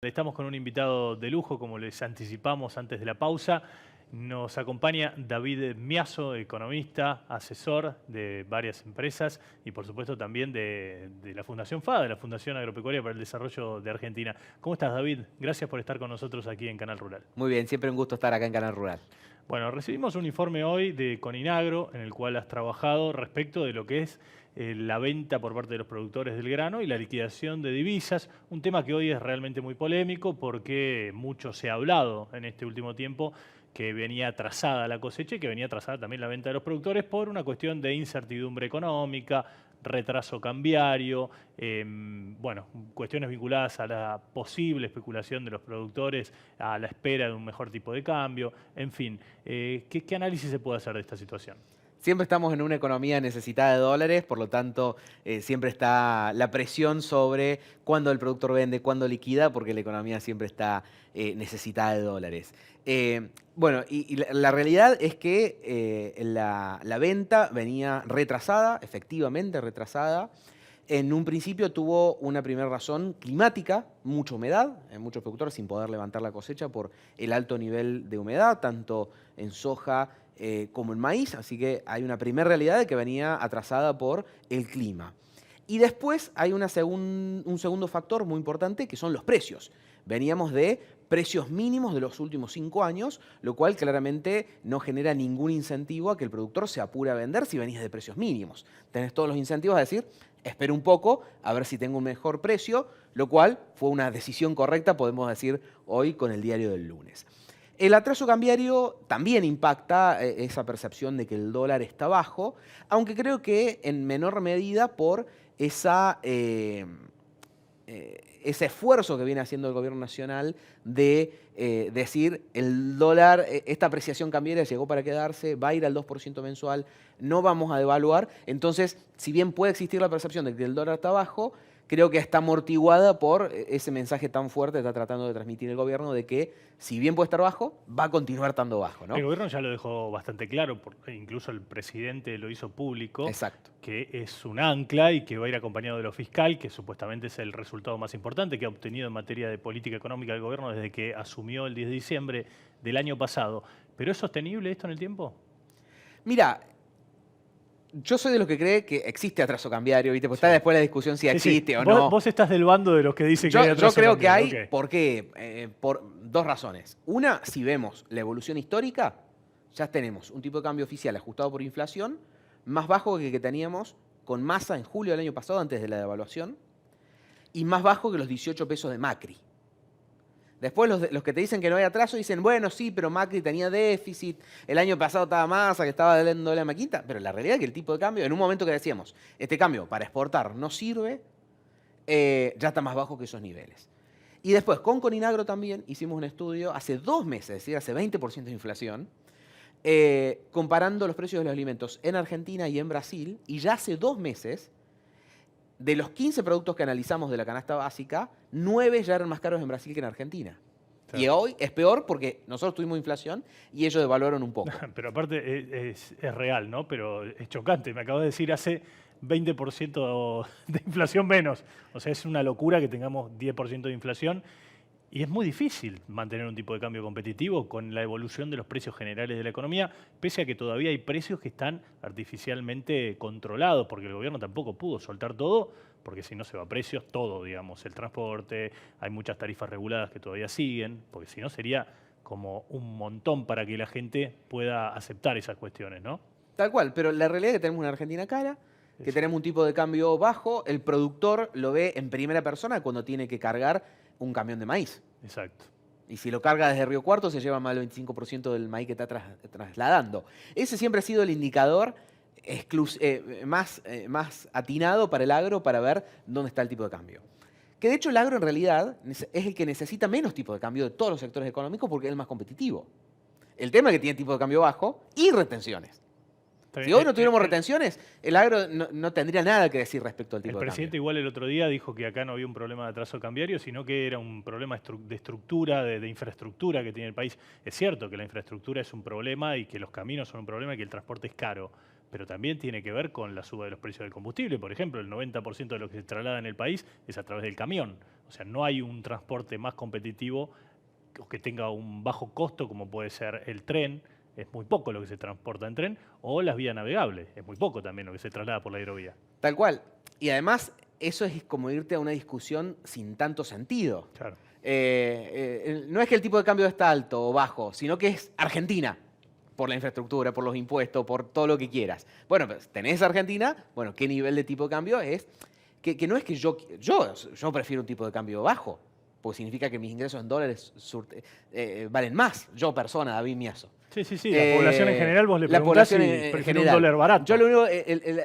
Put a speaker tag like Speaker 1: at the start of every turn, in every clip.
Speaker 1: Estamos con un invitado de lujo, como les anticipamos antes de la pausa. Nos acompaña David Miazo, economista, asesor de varias empresas y por supuesto también de la Fundación FADA, de la Fundación Agropecuaria para el Desarrollo de Argentina. ¿Cómo estás, David? Gracias por estar con nosotros aquí en Canal Rural.
Speaker 2: Muy bien, siempre un gusto estar acá en Canal Rural.
Speaker 1: Bueno, recibimos un informe hoy de Coninagro en el cual has trabajado respecto de lo que es la venta por parte de los productores del grano y la liquidación de divisas, un tema que hoy es realmente muy polémico porque mucho se ha hablado en este último tiempo que venía atrasada la cosecha y que venía atrasada también la venta de los productores por una cuestión de incertidumbre económica, retraso cambiario, bueno, cuestiones vinculadas a la posible especulación de los productores, a la espera de un mejor tipo de cambio, en fin. ¿Qué análisis se puede hacer de esta situación?
Speaker 2: Siempre estamos en una economía necesitada de dólares, por lo tanto, siempre está la presión sobre cuándo el productor vende, cuándo liquida, porque la economía siempre está necesitada de dólares. Bueno, y la realidad es que la venta venía retrasada, efectivamente retrasada. En un principio tuvo una primera razón climática, mucha humedad, muchos productores sin poder levantar la cosecha por el alto nivel de humedad, tanto en soja como en maíz, así que hay una primera realidad de que venía atrasada por el clima. Y después hay un segundo factor muy importante que son los precios. Veníamos de precios mínimos de los últimos 5 años, lo cual claramente no genera ningún incentivo a que el productor se apure a vender si venís de precios mínimos. Tenés todos los incentivos a decir, espero un poco a ver si tengo un mejor precio, lo cual fue una decisión correcta, podemos decir hoy con el diario del lunes. El atraso cambiario también impacta esa percepción de que el dólar está bajo, aunque creo que en menor medida por ese esfuerzo que viene haciendo el gobierno nacional de decir el dólar, esta apreciación cambiaria llegó para quedarse, va a ir al 2% mensual, no vamos a devaluar. Entonces, si bien puede existir la percepción de que el dólar está bajo, creo que está amortiguada por ese mensaje tan fuerte que está tratando de transmitir el gobierno de que, si bien puede estar bajo, va a continuar estando bajo, ¿no?
Speaker 1: El gobierno ya lo dejó bastante claro, porque incluso el presidente lo hizo público,
Speaker 2: Exacto.
Speaker 1: que es un ancla y que va a ir acompañado de lo fiscal, que supuestamente es el resultado más importante que ha obtenido en materia de política económica el gobierno desde que asumió el 10 de diciembre del año pasado. ¿Pero es sostenible esto en el tiempo?
Speaker 2: Mira, yo soy de los que cree que existe atraso cambiario, ¿viste? Pues está después la discusión si existe o no.
Speaker 1: Vos estás del bando de los que dicen que hay
Speaker 2: Yo
Speaker 1: atraso
Speaker 2: creo que hay,
Speaker 1: cambiario. Ok.
Speaker 2: ¿por qué? Por dos razones. Una, si vemos la evolución histórica, ya tenemos un tipo de cambio oficial ajustado por inflación más bajo que el que teníamos con Massa en julio del año pasado, antes de la devaluación, y más bajo que los 18 pesos de Macri. Después los que te dicen que no hay atraso dicen, bueno, sí, pero Macri tenía déficit, el año pasado estaba Massa, que estaba dando la maquita, pero la realidad es que el tipo de cambio, en un momento que decíamos, este cambio para exportar no sirve, ya está más bajo que esos niveles. Y después, con Coninagro también hicimos un estudio hace 2 meses, es decir, hace 20% de inflación, comparando los precios de los alimentos en Argentina y en Brasil, y ya hace 2 meses, de los 15 productos que analizamos de la canasta básica, 9 ya eran más caros en Brasil que en Argentina.
Speaker 1: Claro.
Speaker 2: Y hoy es peor porque nosotros tuvimos inflación y ellos devaluaron un poco.
Speaker 1: Pero aparte es real, ¿no? Pero es chocante. Me acabas de decir hace 20% de inflación menos. O sea, es una locura que tengamos 10% de inflación. Y es muy difícil mantener un tipo de cambio competitivo con la evolución de los precios generales de la economía, pese a que todavía hay precios que están artificialmente controlados, porque el gobierno tampoco pudo soltar todo, porque si no se va a precios, todo, digamos, el transporte, hay muchas tarifas reguladas que todavía siguen, porque si no sería como un montón para que la gente pueda aceptar esas cuestiones, ¿no?
Speaker 2: Tal cual, pero la realidad es que tenemos una Argentina cara, que
Speaker 1: Eso.
Speaker 2: tenemos un tipo de cambio bajo, el productor lo ve en primera persona cuando tiene que cargar un camión de maíz.
Speaker 1: Exacto.
Speaker 2: Y si lo carga desde Río Cuarto, se lleva más del 25% del maíz que está trasladando. Ese siempre ha sido el indicador más atinado para el agro para ver dónde está el tipo de cambio. Que de hecho el agro en realidad es el que necesita menos tipo de cambio de todos los sectores económicos porque es el más competitivo. El tema es que tiene tipo de cambio bajo y retenciones. Si hoy no tuviéramos retenciones, el agro no tendría nada que decir respecto al tipo de cambio.
Speaker 1: El presidente igual el otro día dijo que acá no había un problema de atraso cambiario, sino que era un problema de estructura, de infraestructura que tiene el país. Es cierto que la infraestructura es un problema y que los caminos son un problema y que el transporte es caro, pero también tiene que ver con la suba de los precios del combustible. Por ejemplo, el 90% de lo que se traslada en el país es a través del camión. O sea, no hay un transporte más competitivo o que tenga un bajo costo como puede ser el tren. Es muy poco lo que se transporta en tren, o las vías navegables. Es muy poco también lo que se traslada por la aerovía.
Speaker 2: Tal cual. Y además, eso es como irte a una discusión sin tanto sentido.
Speaker 1: Claro.
Speaker 2: No es que el tipo de cambio está alto o bajo, sino que es Argentina. Por la infraestructura, por los impuestos, por todo lo que quieras. Bueno, pues tenés Argentina, bueno, ¿qué nivel de tipo de cambio es? Que no es que yo prefiero un tipo de cambio bajo, porque significa que mis ingresos en dólares valen más. Yo, persona, David Miazo.
Speaker 1: Sí, sí, sí. La población en general, vos le
Speaker 2: la
Speaker 1: preguntás si
Speaker 2: población en
Speaker 1: prefiere un
Speaker 2: general.
Speaker 1: dólar barato.
Speaker 2: Yo lo único,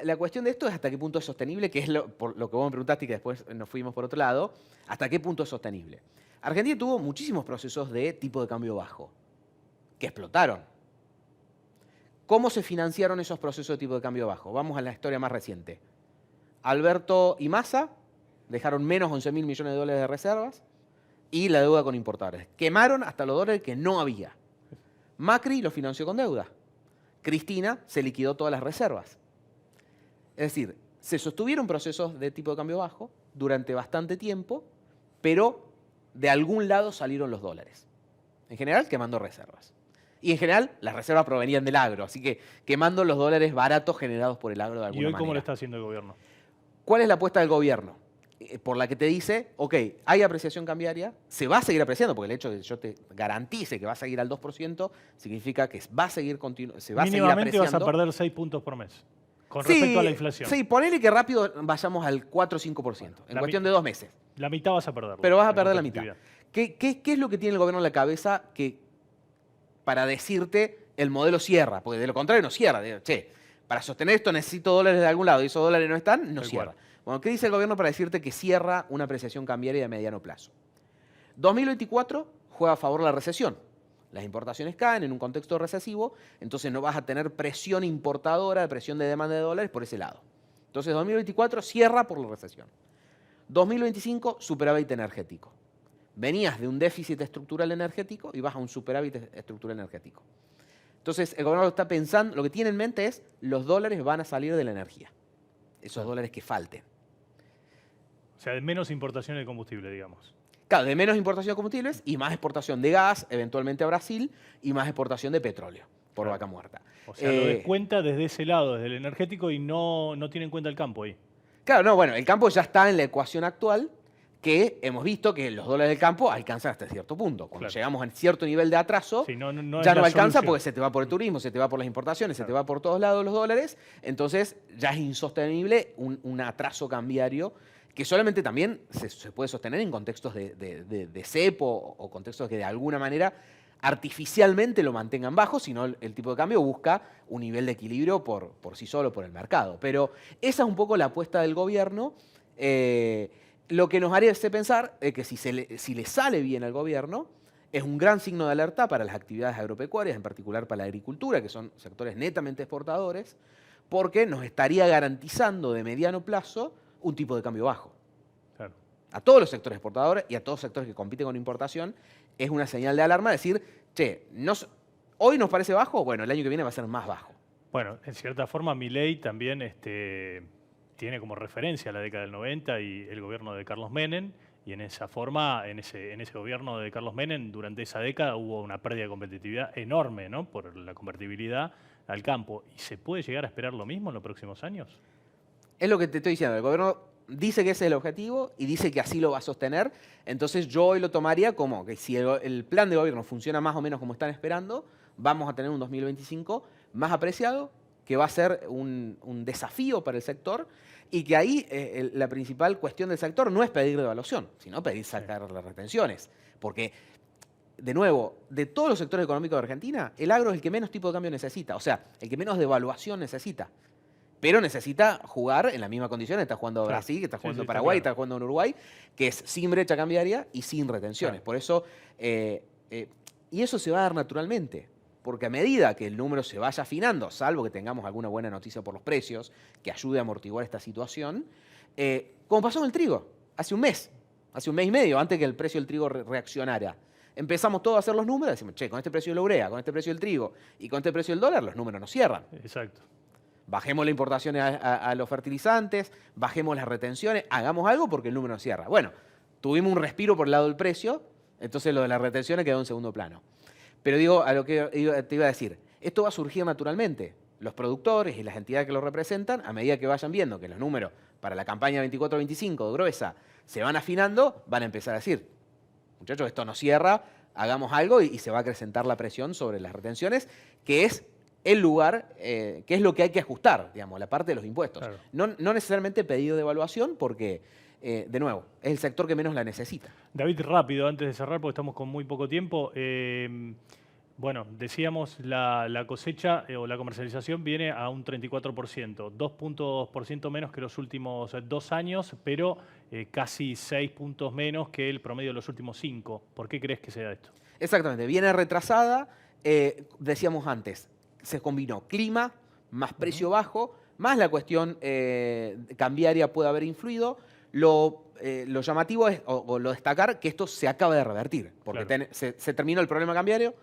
Speaker 2: la cuestión de esto es hasta qué punto es sostenible, que es por lo que vos me preguntaste y que después nos fuimos por otro lado, hasta qué punto es sostenible. Argentina tuvo muchísimos procesos de tipo de cambio bajo, que explotaron. ¿Cómo se financiaron esos procesos de tipo de cambio bajo? Vamos a la historia más reciente. Alberto y Massa dejaron menos 11.000 millones de dólares de reservas y la deuda con importadores. Quemaron hasta los dólares que no había. Macri lo financió con deuda. Cristina se liquidó todas las reservas. Es decir, se sostuvieron procesos de tipo de cambio bajo durante bastante tiempo, pero de algún lado salieron los dólares. En general, quemando reservas. Y en general, las reservas provenían del agro, así que quemando los dólares baratos generados por el agro de alguna manera.
Speaker 1: ¿Y hoy cómo lo está haciendo el gobierno?
Speaker 2: ¿Cuál es la apuesta del gobierno? Por la que te dice, ok, hay apreciación cambiaria, se va a seguir apreciando, porque el hecho de que yo te garantice que va a seguir al 2% significa que va a seguir se va a seguir
Speaker 1: Mínimamente
Speaker 2: apreciando.
Speaker 1: vas a perder 6 puntos por mes con respecto a la inflación.
Speaker 2: Sí, ponele que rápido vayamos al 4 o 5%, en cuestión de 2 meses.
Speaker 1: La mitad vas a perder.
Speaker 2: Pero vas a perder la mitad. ¿Qué es lo que tiene el gobierno en la cabeza para decirte el modelo cierra? Porque de lo contrario no cierra. Che, para sostener esto necesito dólares de algún lado y esos dólares no están, no cierra. Bueno, ¿qué dice el gobierno para decirte que cierra una apreciación cambiaria de mediano plazo? 2024 juega a favor de la recesión. Las importaciones caen en un contexto recesivo, entonces no vas a tener presión importadora, presión de demanda de dólares por ese lado. Entonces 2024 cierra por la recesión. 2025 superávit energético. Venías de un déficit estructural energético y vas a un superávit estructural energético. Entonces el gobierno está pensando, lo que tiene en mente es los dólares van a salir de la energía. Esos dólares que falten.
Speaker 1: O sea, de menos importación de combustible, digamos.
Speaker 2: Claro, de menos importación de combustibles y más exportación de gas, eventualmente a Brasil, y más exportación de petróleo por vaca muerta.
Speaker 1: O sea, lo descuenta desde ese lado, desde el energético, y no tiene en cuenta el campo ahí.
Speaker 2: Claro, no, bueno, el campo ya está en la ecuación actual, que hemos visto que los dólares del campo alcanzan hasta cierto punto. Cuando llegamos a cierto nivel de atraso,
Speaker 1: sí,
Speaker 2: ya no alcanza
Speaker 1: solución.
Speaker 2: porque se te va por el turismo, se te va por las importaciones, se te va por todos lados los dólares. Entonces ya es insostenible un atraso cambiario que solamente también se puede sostener en contextos de cepo o contextos que de alguna manera artificialmente lo mantengan bajo, sino el tipo de cambio busca un nivel de equilibrio por sí solo, por el mercado. Pero esa es un poco la apuesta del gobierno. Lo que nos haría pensar es que si le sale bien al gobierno, es un gran signo de alerta para las actividades agropecuarias, en particular para la agricultura, que son sectores netamente exportadores, porque nos estaría garantizando de mediano plazo un tipo de cambio bajo.
Speaker 1: Claro.
Speaker 2: A todos los sectores exportadores y a todos los sectores que compiten con importación, es una señal de alarma decir, che, hoy nos parece bajo, bueno, el año que viene va a ser más bajo.
Speaker 1: Bueno, en cierta forma Milei también tiene como referencia la década del 90 y el gobierno de Carlos Menem, y en esa forma, en ese gobierno de Carlos Menem, durante esa década hubo una pérdida de competitividad enorme, ¿no? Por la convertibilidad al campo. ¿Y se puede llegar a esperar lo mismo en los próximos años?
Speaker 2: Es lo que te estoy diciendo, el gobierno dice que ese es el objetivo y dice que así lo va a sostener, entonces yo hoy lo tomaría como que si el plan de gobierno funciona más o menos como están esperando, vamos a tener un 2025 más apreciado, que va a ser un desafío para el sector y que ahí la principal cuestión del sector no es pedir devaluación, sino pedir sacar las retenciones. Porque, de nuevo, de todos los sectores económicos de Argentina, el agro es el que menos tipo de cambio necesita, o sea, el que menos devaluación necesita. Pero necesita jugar en la misma condición. Está jugando Brasil, que está jugando Paraguay, está jugando en Uruguay, que es sin brecha cambiaria y sin retenciones. Por eso, y eso se va a dar naturalmente. Porque a medida que el número se vaya afinando, salvo que tengamos alguna buena noticia por los precios, que ayude a amortiguar esta situación, como pasó en el trigo, hace un mes y medio, antes que el precio del trigo reaccionara. Empezamos todos a hacer los números y decimos, che, con este precio de la urea, con este precio del trigo y con este precio del dólar, los números no cierran.
Speaker 1: Exacto.
Speaker 2: bajemos las importaciones a los fertilizantes, bajemos las retenciones, hagamos algo porque el número no cierra. Bueno, tuvimos un respiro por el lado del precio, entonces lo de las retenciones quedó en segundo plano. Pero digo, a lo que te iba a decir, esto va a surgir naturalmente. Los productores y las entidades que lo representan, a medida que vayan viendo que los números para la campaña 24-25 de Gruesa se van afinando, van a empezar a decir, muchachos, esto no cierra, hagamos algo y se va a acrecentar la presión sobre las retenciones, que es el lugar, que es lo que hay que ajustar, digamos, la parte de los impuestos.
Speaker 1: Claro.
Speaker 2: No necesariamente pedido de evaluación porque, de nuevo, es el sector que menos la necesita.
Speaker 1: David, rápido, antes de cerrar, porque estamos con muy poco tiempo. Bueno, decíamos la cosecha o la comercialización viene a un 34%, 2 puntos por ciento menos que los últimos 2 años, pero casi 6 puntos menos que el promedio de los últimos 5. ¿Por qué crees que sea esto?
Speaker 2: Exactamente, viene retrasada, decíamos antes, se combinó clima, más precio bajo, más la cuestión cambiaria puede haber influido. Lo llamativo es, o lo destacar, que esto se acaba de revertir, porque
Speaker 1: Claro.
Speaker 2: se terminó el problema cambiario,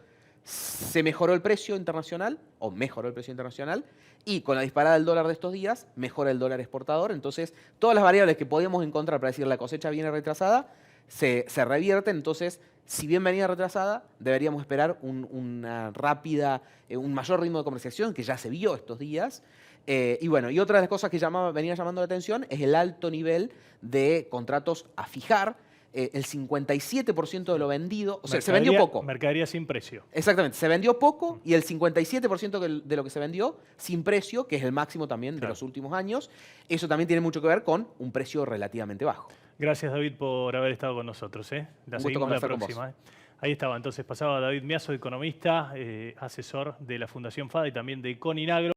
Speaker 2: se mejoró el precio internacional, o mejoró el precio internacional, y con la disparada del dólar de estos días, mejora el dólar exportador. Entonces, todas las variables que podíamos encontrar para decir la cosecha viene retrasada, se revierten. Entonces, si bien venía retrasada, deberíamos esperar una rápida, un mayor ritmo de comercialización, que ya se vio estos días. Y bueno, y otra de las cosas que venía llamando la atención es el alto nivel de contratos a fijar. El 57% de lo vendido, o sea, se vendió poco.
Speaker 1: Mercadería sin precio.
Speaker 2: Exactamente, se vendió poco y el 57% de lo que se vendió sin precio, que es el máximo también de los últimos años, eso también tiene mucho que ver con un precio relativamente bajo.
Speaker 1: Gracias, David, por haber estado con nosotros. La
Speaker 2: Un gusto
Speaker 1: seguimos la
Speaker 2: conversar con
Speaker 1: próxima. Ahí estaba, entonces pasaba David Miazo, economista, asesor de la Fundación FADA y también de Coninagro.